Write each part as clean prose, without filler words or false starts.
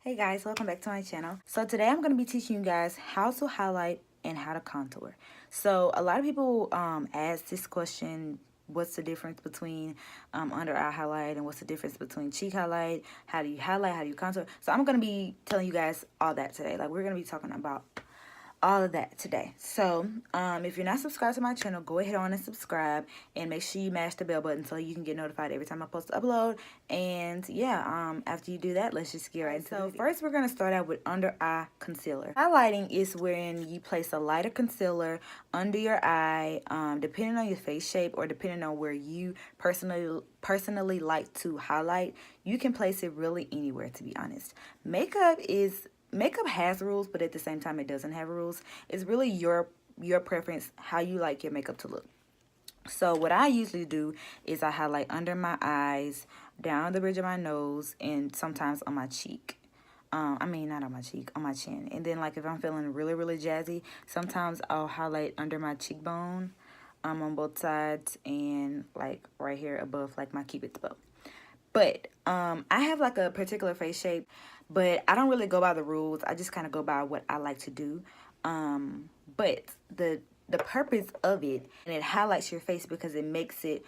Hey guys, welcome back to my channel. So today I'm going to be teaching you guys how to highlight and how to contour. So a lot of people ask this question, what's the difference between under eye highlight and what's the difference between cheek highlight? How do you highlight? How do you contour? So I'm going to be telling you guys all that today. Like, we're going to be talking about all of that today. So if you're not subscribed to my channel, go ahead on and subscribe, and make sure you mash the bell button so you can get notified every time I post to upload. And yeah, after you do that, let's just get right into it. So first, we're going to start out with under eye concealer. Highlighting is when you place a lighter concealer under your eye, depending on your face shape or depending on where you personally like to highlight. You can place it really anywhere, to be honest. Makeup has rules, but at the same time, it doesn't have rules. It's really your preference, how you like your makeup to look. So what I usually do is I highlight under my eyes, down the bridge of my nose, and sometimes on my cheek. I mean, not on my cheek, on my chin. And then, like, if I'm feeling really, really jazzy, sometimes I'll highlight under my cheekbone, on both sides, and, like, right here above, like, my cupid's bow. But I have like a particular face shape, but I don't really go by the rules. I just kind of go by what I like to do. But the purpose of it, and it highlights your face because it makes it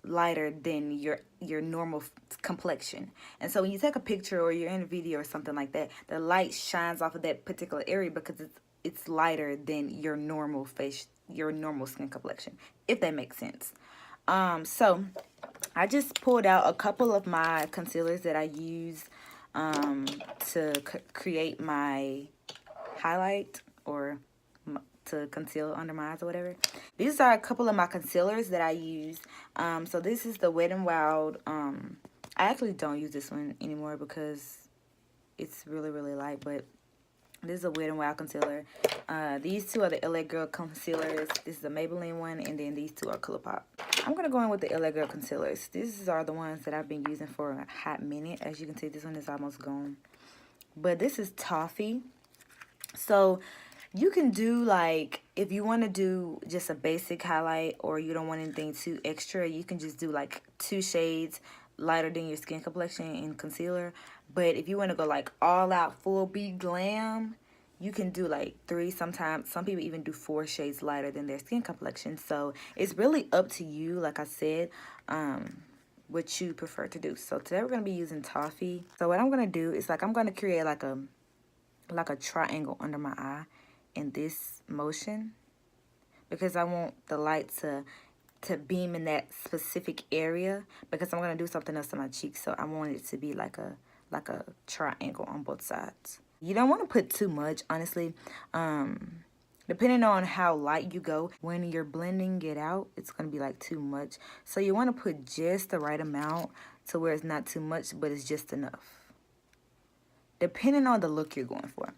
lighter than your normal complexion. And so when you take a picture or you're in a video or something like that, the light shines off of that particular area because it's lighter than your normal face, your normal skin complexion, if that makes sense. So I just pulled out a couple of my concealers that I use to create my highlight or to conceal under my eyes or whatever. These are a couple of my concealers that I use. So this is the Wet n Wild. I actually don't use this one anymore because it's really, really light, but this is a Wet n Wild concealer. These two are the LA Girl concealers. This is the Maybelline one, and then these two are Colourpop. I'm going to go in with the LA Girl concealers. These are the ones that I've been using for a hot minute. As you can see, this one is almost gone. But this is Toffee. So you can do, like, if you want to do just a basic highlight or you don't want anything too extra, you can just do like 2 shades lighter than your skin complexion in concealer. But if you want to go like all out full beat glam, you can do like 3, sometimes some people even do 4 shades lighter than their skin complexion. So it's really up to you, like I said, what you prefer to do. So today we're going to be using Toffee. So what I'm going to do is, like, I'm going to create like a triangle under my eye in this motion because I want the light to beam in that specific area, because I'm going to do something else to my cheeks. So I want it to be like a triangle on both sides. You don't want to put too much, honestly. Depending on how light you go, when you're blending it out, it's going to be like too much. So you want to put just the right amount to where it's not too much, but it's just enough, depending on the look you're going for.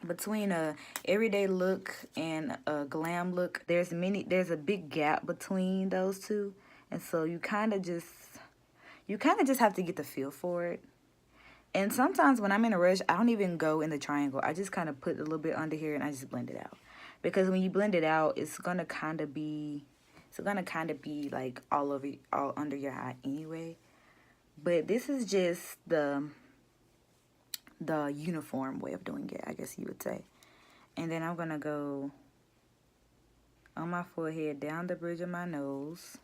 Between a everyday look and a glam look, there's a big gap between those two. And so you kind of just have to get the feel for it. And sometimes when I'm in a rush, I don't even go in the triangle. I just kind of put a little bit under here and I just blend it out. Because when you blend it out, it's gonna kind of be like all under your eye anyway. But this is just the uniform way of doing it, I guess you would say. And then I'm gonna go on my forehead, down the bridge of my nose,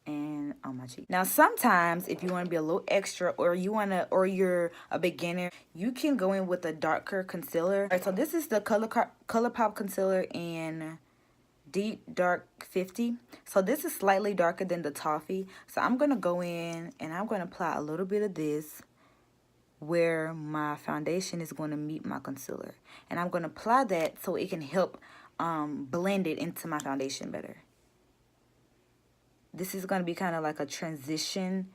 and on my cheek. Now sometimes if you want to be a little extra, or you're a beginner, you can go in with a darker concealer. All right, so this is the Colourpop Concealer in Deep Dark 50. So this is slightly darker than the Toffee. So I'm going to go in and I'm going to apply a little bit of this where my foundation is going to meet my concealer. And I'm going to apply that so it can help blend it into my foundation better. This is going to be kind of like a transition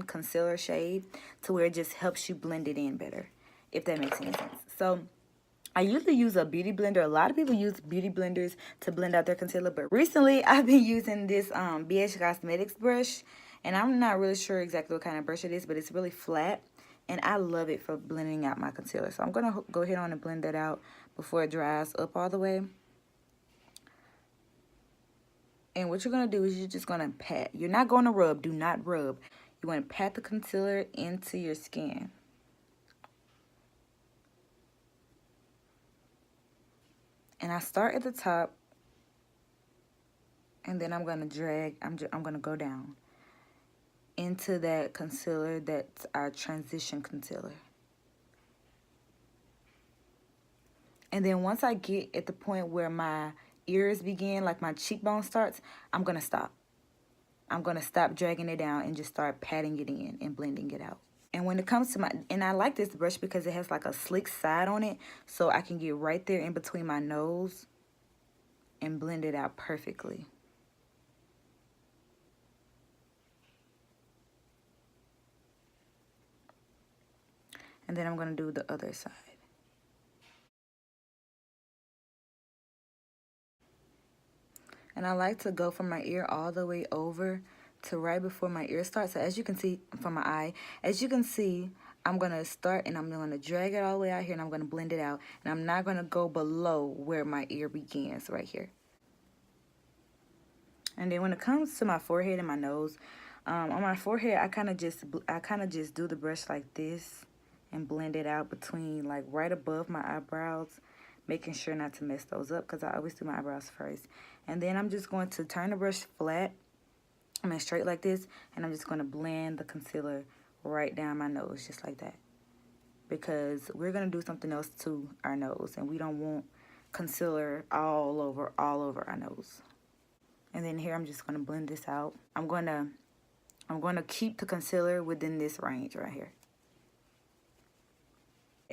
concealer shade, to where it just helps you blend it in better, if that makes any sense. So I usually use a beauty blender. A lot of people use beauty blenders to blend out their concealer, but recently I've been using this BH Cosmetics brush, and I'm not really sure exactly what kind of brush it is, but it's really flat, and I love it for blending out my concealer. So I'm going to go ahead on and blend that out before it dries up all the way. And what you're going to do is you're just going to pat. You're not going to rub. Do not rub. You want to pat the concealer into your skin. And I start at the top. And then I'm going to drag. I'm going to go down into that concealer. That's our transition concealer. And then once I get at the point where my ears begin, like my cheekbone starts, I'm going to stop. I'm going to stop dragging it down and just start patting it in and blending it out. And when it comes to my, and I like this brush because it has like a slick side on it, so I can get right there in between my nose and blend it out perfectly. And then I'm going to do the other side. And I like to go from my ear all the way over to right before my ear starts. So as you can see from my eye, as you can see, I'm going to start and I'm going to drag it all the way out here and I'm going to blend it out. And I'm not going to go below where my ear begins right here. And then when it comes to my forehead and my nose, on my forehead, I kind of just do the brush like this and blend it out between like right above my eyebrows, making sure not to mess those up because I always do my eyebrows first. And then I'm just going to turn the brush flat, straight like this, and I'm just going to blend the concealer right down my nose, just like that. Because we're going to do something else to our nose, and we don't want concealer all over our nose. And then here I'm just going to blend this out. I'm going to keep the concealer within this range right here.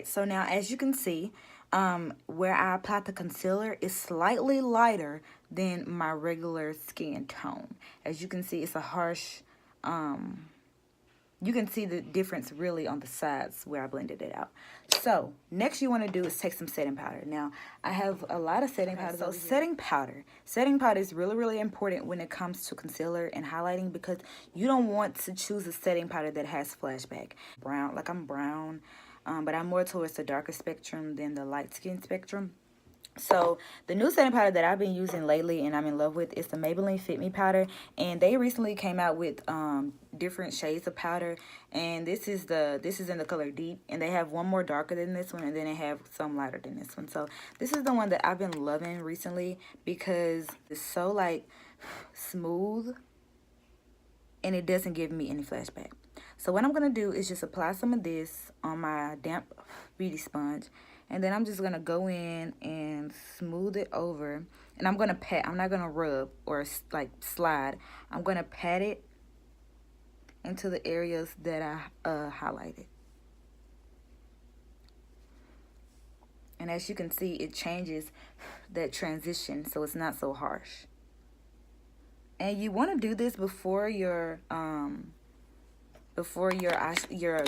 So now, as you can see, where I applied the concealer is slightly lighter than my regular skin tone. As you can see, it's a harsh, you can see the difference really on the sides where I blended it out. So next you want to do is take some setting powder. Now, I have a lot of setting powder. So setting powder is really, really important when it comes to concealer and highlighting because you don't want to choose a setting powder that has flashback. Brown, like I'm brown. But I'm more towards the darker spectrum than the light skin spectrum. So the new setting powder that I've been using lately and I'm in love with is the Maybelline Fit Me powder. And they recently came out with different shades of powder. And this is in the color Deep. And they have one more darker than this one. And then they have some lighter than this one. So this is the one that I've been loving recently because it's so like smooth. And it doesn't give me any flashback. So what I'm going to do is just apply some of this on my damp beauty sponge. And then I'm just going to go in and smooth it over. And I'm going to pat. I'm not going to rub or like slide. I'm going to pat it into the areas that I highlighted. And as you can see, it changes that transition so it's not so harsh. And you want to do this before your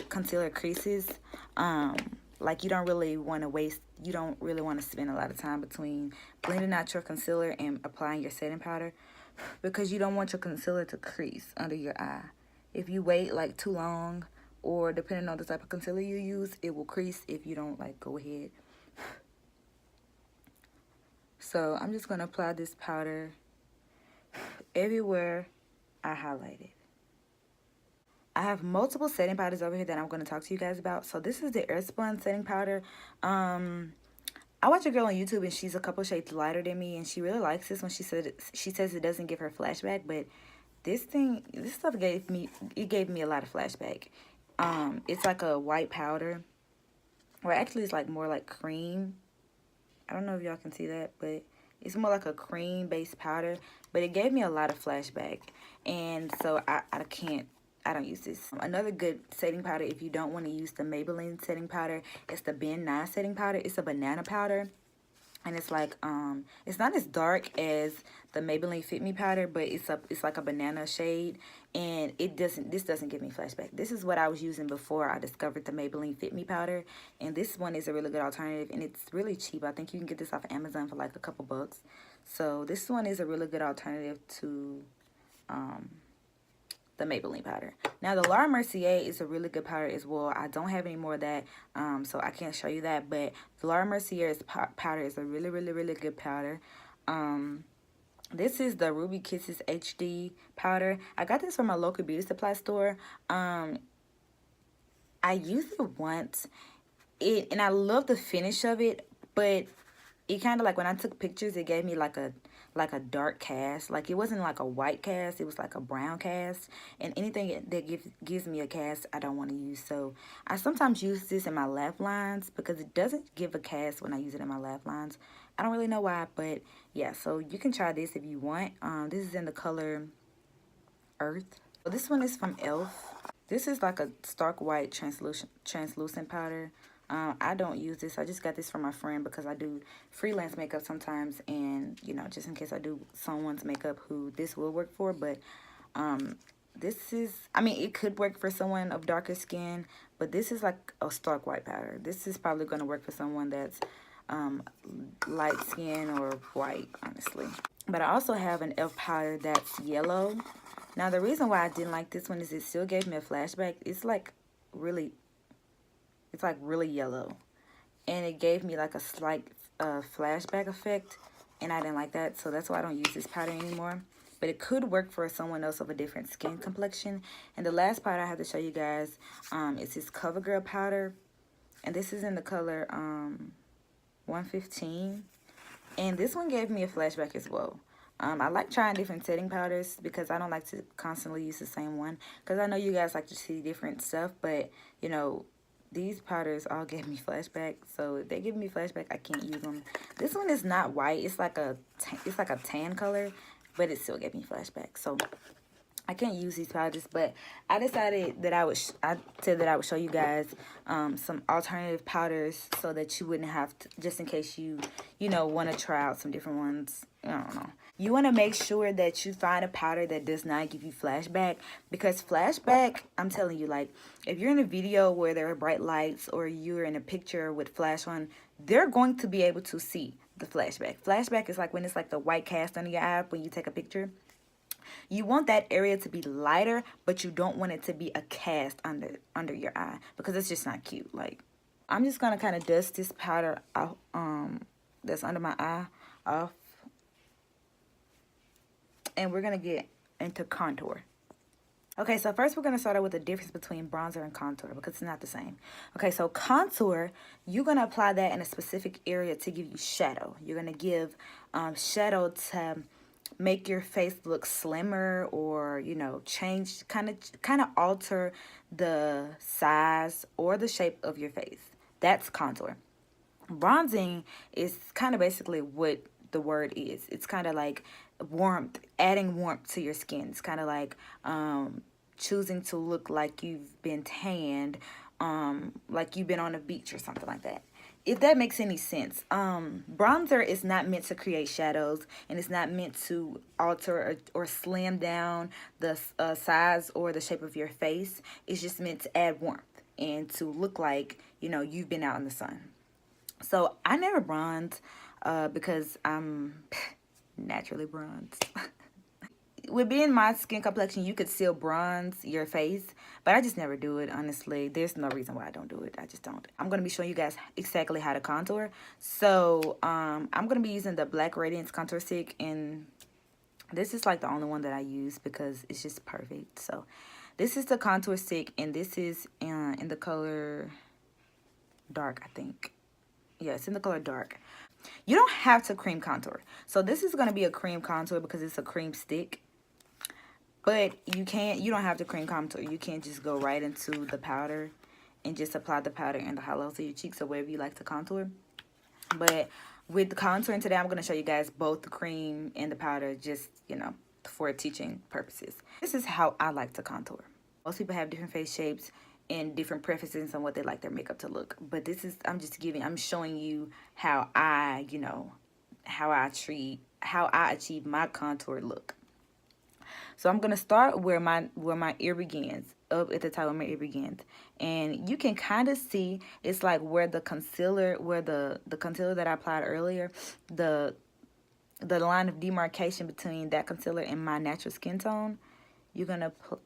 concealer creases. Like you don't really want to spend a lot of time between blending out your concealer and applying your setting powder because you don't want your concealer to crease under your eye. If you wait like too long or depending on the type of concealer you use, it will crease if you don't like go ahead. So I'm just going to apply this powder everywhere I highlighted. I have multiple setting powders over here that I'm going to talk to you guys about. So this is the Airspun setting powder. I watch a girl on YouTube and she's a couple shades lighter than me and she really likes this one. She says it doesn't give her flashback, but this stuff gave me a lot of flashback. It's like a white powder, or actually it's like more like cream. I don't know if y'all can see that, but it's more like a cream based powder, but it gave me a lot of flashback, and so I don't use this. Another good setting powder, if you don't want to use the Maybelline setting powder, it's the Ben 9 setting powder. It's a banana powder. And it's like, it's not as dark as the Maybelline Fit Me powder, but it's like a banana shade. And this doesn't give me flashback. This is what I was using before I discovered the Maybelline Fit Me powder. And this one is a really good alternative. And it's really cheap. I think you can get this off of Amazon for like a couple bucks. So this one is a really good alternative to, the Maybelline powder. Now the Laura Mercier is a really good powder as well. I don't have any more of that, so I can't show you that, but the Laura Mercier's powder is a really, really, really good powder. This is the Ruby Kisses HD powder. I got this from my local beauty supply store. I used it once, and I love the finish of it, but it kind of like when I took pictures, it gave me like a dark cast. Like it wasn't like a white cast, it was like a brown cast. And anything that gives me a cast, I don't want to use. So I sometimes use this in my laugh lines because it doesn't give a cast when I use it in my laugh lines. I don't really know why, but yeah. So you can try this if you want. This is in the color Earth. So this one is from Elf. This is like a stark white translucent powder. I don't use this. I just got this from my friend because I do freelance makeup sometimes, and you know, just in case I do someone's makeup who this will work for. But this is, I mean, it could work for someone of darker skin, but this is like a stark white powder. This is probably going to work for someone that's light skin or white, honestly. But I also have an elf powder that's yellow. Now the reason why I didn't like this one is it still gave me a flashback. It's like really yellow, and it gave me like a slight flashback effect, and I didn't like that, so that's why I don't use this powder anymore. But it could work for someone else of a different skin complexion. And the last powder I have to show you guys is this CoverGirl powder, and this is in the color 115, and this one gave me a flashback as well. I like trying different setting powders because I don't like to constantly use the same one, because I know you guys like to see different stuff, but you know, these powders all gave me flashback, so if they give me flashback, I can't use them. This one is not white. It's like a tan color, but it still gave me flashback. So I can't use these powders, but I decided that I said that I would show you guys some alternative powders so that you wouldn't have to, just in case you know, want to try out some different ones. I don't know. You want to make sure that you find a powder that does not give you flashback, because flashback, I'm telling you, like if you're in a video where there are bright lights or you're in a picture with flash on, they're going to be able to see the flashback. Flashback is like when it's like the white cast under your eye when you take a picture. You want that area to be lighter, but you don't want it to be a cast under your eye, because it's just not cute. Like, I'm just gonna kind of dust this powder out, that's under my eye off, and we're gonna get into contour. Okay, so first we're going to start out with the difference between bronzer and contour, because it's not the same. Okay, so contour, you're going to apply that in a specific area to give you shadow. You're going to give shadow to make your face look slimmer, or, you know, change, kind of alter the size or the shape of your face. That's contour. Bronzing is kind of basically what the word is. It's kind of like warmth, adding warmth to your skin. It's kind of like choosing to look like you've been tanned, like you've been on a beach or something like that. If that makes any sense. Bronzer is not meant to create shadows, and it's not meant to alter or slim down the size or the shape of your face. It's just meant to add warmth and to look like, you know, you've been out in the sun. So I never bronze because I'm naturally bronzed. With being my skin complexion, you could still bronze your face, but I just never do it, honestly. There's no reason why I don't do it. I just don't. I'm going to be showing you guys exactly how to contour. So I'm going to be using the Black Radiance contour stick, and this is like the only one that I use because it's just perfect. So this is the contour stick, and this is in the color dark, I think. Yeah, it's in the color dark. You don't have to cream contour. So this is going to be a cream contour because it's a cream stick. But you don't have to cream contour. You can't just go right into the powder and just apply the powder in the hollows of your cheeks or wherever you like to contour. But with the contouring today, I'm going to show you guys both the cream and the powder, just, you know, for teaching purposes. This is how I like to contour. Most people have different face shapes and different preferences on what they like their makeup to look. But this is, I'm showing you how I, you know, how I achieve my contour look. So I'm going to start where my ear begins, up at the top of my ear begins. And you can kind of see, it's like where the concealer, the concealer that I applied earlier, the line of demarcation between that concealer and my natural skin tone.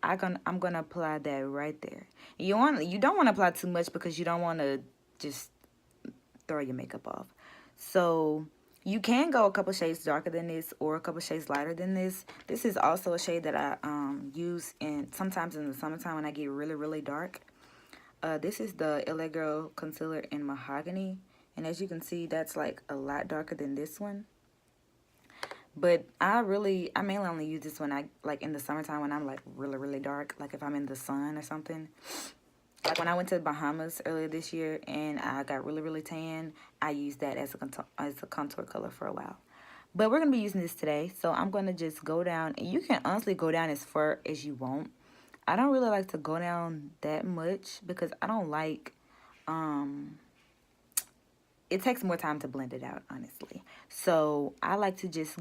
I'm gonna apply that right there. You don't want to apply too much because you don't want to just throw your makeup off. So You can go a couple shades darker than this or a couple shades lighter than this. This is also a shade that I use sometimes in the summertime when I get really, really dark. This is the LA Girl Concealer in Mahogany. And as you can see, that's like a lot darker than this one. But I mainly only use this when I, like in the summertime when I'm like really, really dark. Like if I'm in the sun or something. Like when I went to the Bahamas earlier this year and I got really, really tan, I used that as a contour color for a while. But we're going to be using this today. So I'm going to just go down. And you can honestly go down as far as you want. I don't really like to go down that much because I don't like, it takes more time to blend it out, honestly. So I like to just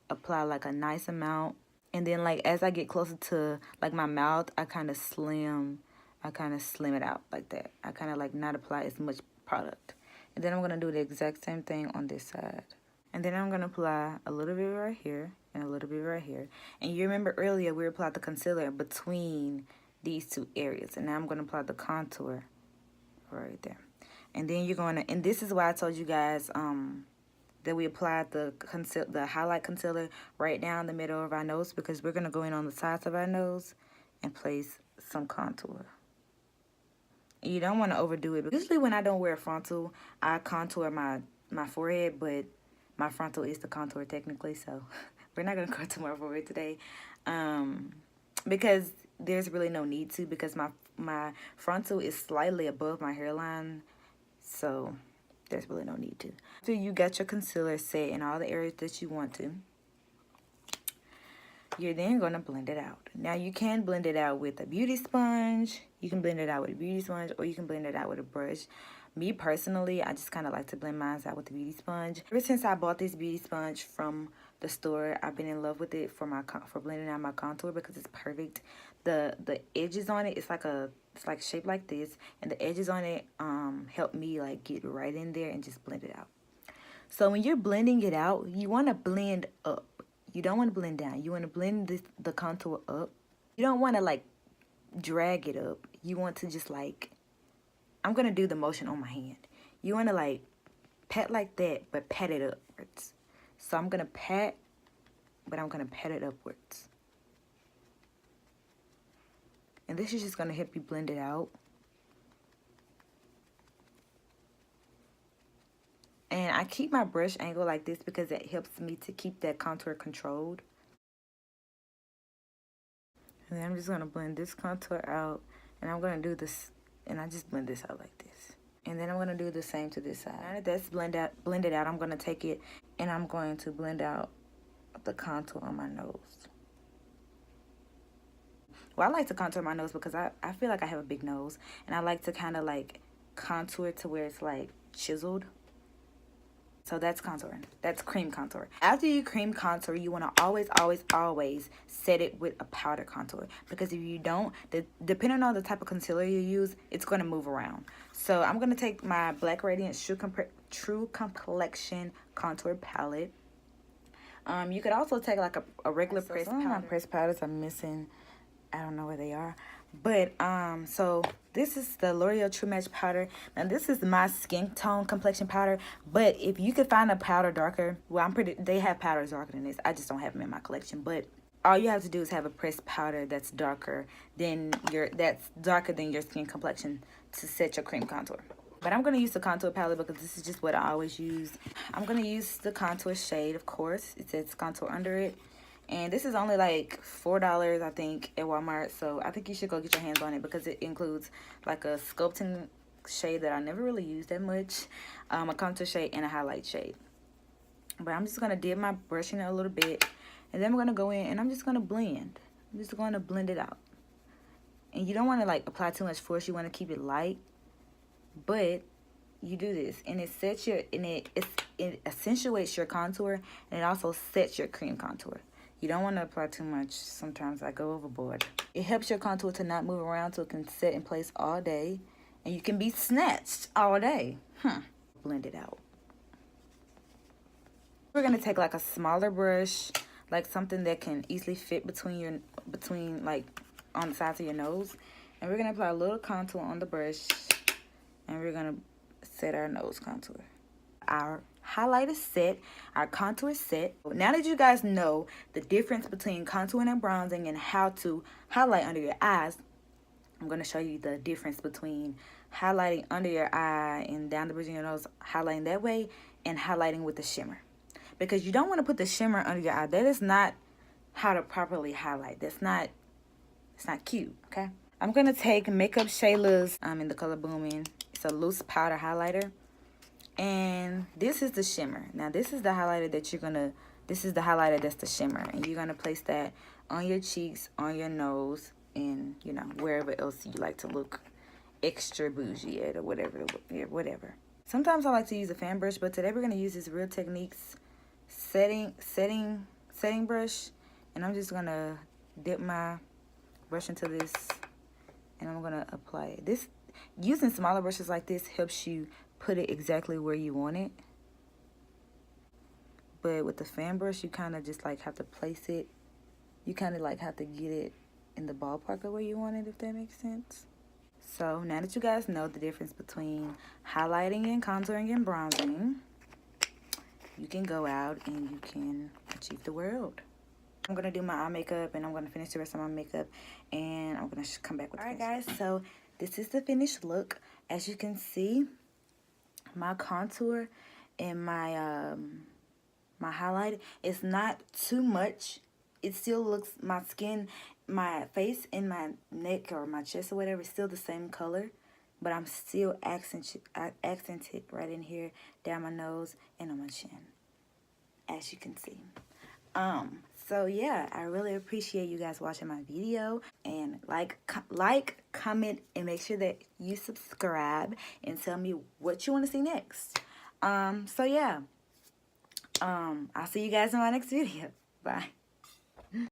apply like a nice amount. And then like as I get closer to like my mouth, I kind of slim it out like that. I kind of like not apply as much product. And then I'm going to do the exact same thing on this side. And then I'm going to apply a little bit right here and a little bit right here. And you remember earlier we applied the concealer between these two areas. And now I'm going to apply the contour right there. And then you're going to, and this is why I told you guys that we applied the highlight concealer right down the middle of our nose, because we're going to go in on the sides of our nose and place some contour. You don't want to overdo it. Usually when I don't wear a frontal, I contour my forehead, but my frontal is the contour technically, so we're not going to contour my forehead today. Because there's really no need to, because my frontal is slightly above my hairline, so there's really no need to. After you got your concealer set in all the areas that you want to, you're then going to blend it out. Now, you can blend it out with a beauty sponge. You can blend it out with a beauty sponge, or you can blend it out with a brush. Me, personally, I just kind of like to blend mine out with the beauty sponge. Ever since I bought this beauty sponge from the store, I've been in love with it for blending out my contour, because it's perfect. The edges on it, it's like shaped like this, and the edges on it help me like get right in there and just blend it out. So when you're blending it out, you want to blend up. You don't want to blend down. You want to blend the contour up. You don't want to like drag it up. You want to just like, I'm going to do the motion on my hand. You want to like pat like that, but pat it upwards. So I'm going to pat, but I'm going to pat it upwards. And this is just going to help you blend it out. And I keep my brush angle like this because it helps me to keep that contour controlled. And then I'm just going to blend this contour out. And I'm going to do this, and I just blend this out like this. And then I'm going to do the same to this side. Now that that's blended out, I'm going to take it and I'm going to blend out the contour on my nose. Well, I like to contour my nose because I feel like I have a big nose. And I like to kind of like contour to where it's like chiseled. So that's contouring. That's cream contour. After you cream contour, you want to always set it with a powder contour. Because if you don't, depending on the type of concealer you use, it's going to move around. So I'm going to take my Black Radiance True Complexion Contour Palette. You could also take like a regular pressed powder. Some of my pressed powders are missing. I don't know where they are. But, so this is the L'Oreal True Match powder. Now, this is my skin tone complexion powder. But if you could find a powder darker, well, they have powders darker than this. I just don't have them in my collection. But all you have to do is have a pressed powder that's darker than your skin complexion to set your cream contour. But I'm going to use the contour palette because this is just what I always use. I'm going to use the contour shade, of course. It says contour under it. And this is only like $4, I think, at Walmart. So I think you should go get your hands on it because it includes like a sculpting shade that I never really use that much, a contour shade, and a highlight shade. But I'm just going to dip my brush in it a little bit. And then I'm going to go in and I'm just going to blend. I'm just going to blend it out. And you don't want to like apply too much force. You want to keep it light. But you do this and it accentuates your contour, and it also sets your cream contour. You don't want to apply too much. Sometimes I go overboard. It helps your contour to not move around so it can set in place all day. And you can be snatched all day. Blend it out. We're going to take like a smaller brush, like something that can easily fit between like on the sides of your nose. And we're going to apply a little contour on the brush. And we're going to set our nose contour. Our highlight is set, our contour is set. Now that you guys know the difference between contouring and bronzing and how to highlight under your eyes, I'm going to show you the difference between highlighting under your eye and down the bridge of your nose, highlighting that way, and highlighting with the shimmer. Because you don't want to put the shimmer under your eye. That is not how to properly highlight. It's not cute, okay? I'm going to take Makeup Shayla's in the color Boomin. It's a loose powder highlighter. And this is the shimmer. Now, this is the highlighter that you're going to, this is the highlighter that's the shimmer. And you're going to place that on your cheeks, on your nose, and, you know, wherever else you like to look extra bougie at or whatever. Whatever. Sometimes I like to use a fan brush, but today we're going to use this Real Techniques setting brush. And I'm just going to dip my brush into this, and I'm going to apply it. This, using smaller brushes like this helps you put it exactly where you want it. But with the fan brush, you kind of just like have to place it. You kind of like have to get it in the ballpark of where you want it, if that makes sense. So now that you guys know the difference between highlighting and contouring and bronzing, you can go out and you can achieve the world. I'm going to do my eye makeup, and I'm going to finish the rest of my makeup, and I'm going to come back with it. Alright guys, so this is the finished look. As you can see, my contour and my my highlight is not too much. It still looks, my skin, my face and my neck or my chest or whatever is still the same color, but I'm still accented right in here, down my nose and on my chin, as you can see. So yeah, I really appreciate you guys watching my video, and like, comment, and make sure that you subscribe and tell me what you want to see next. So yeah, I'll see you guys in my next video. Bye.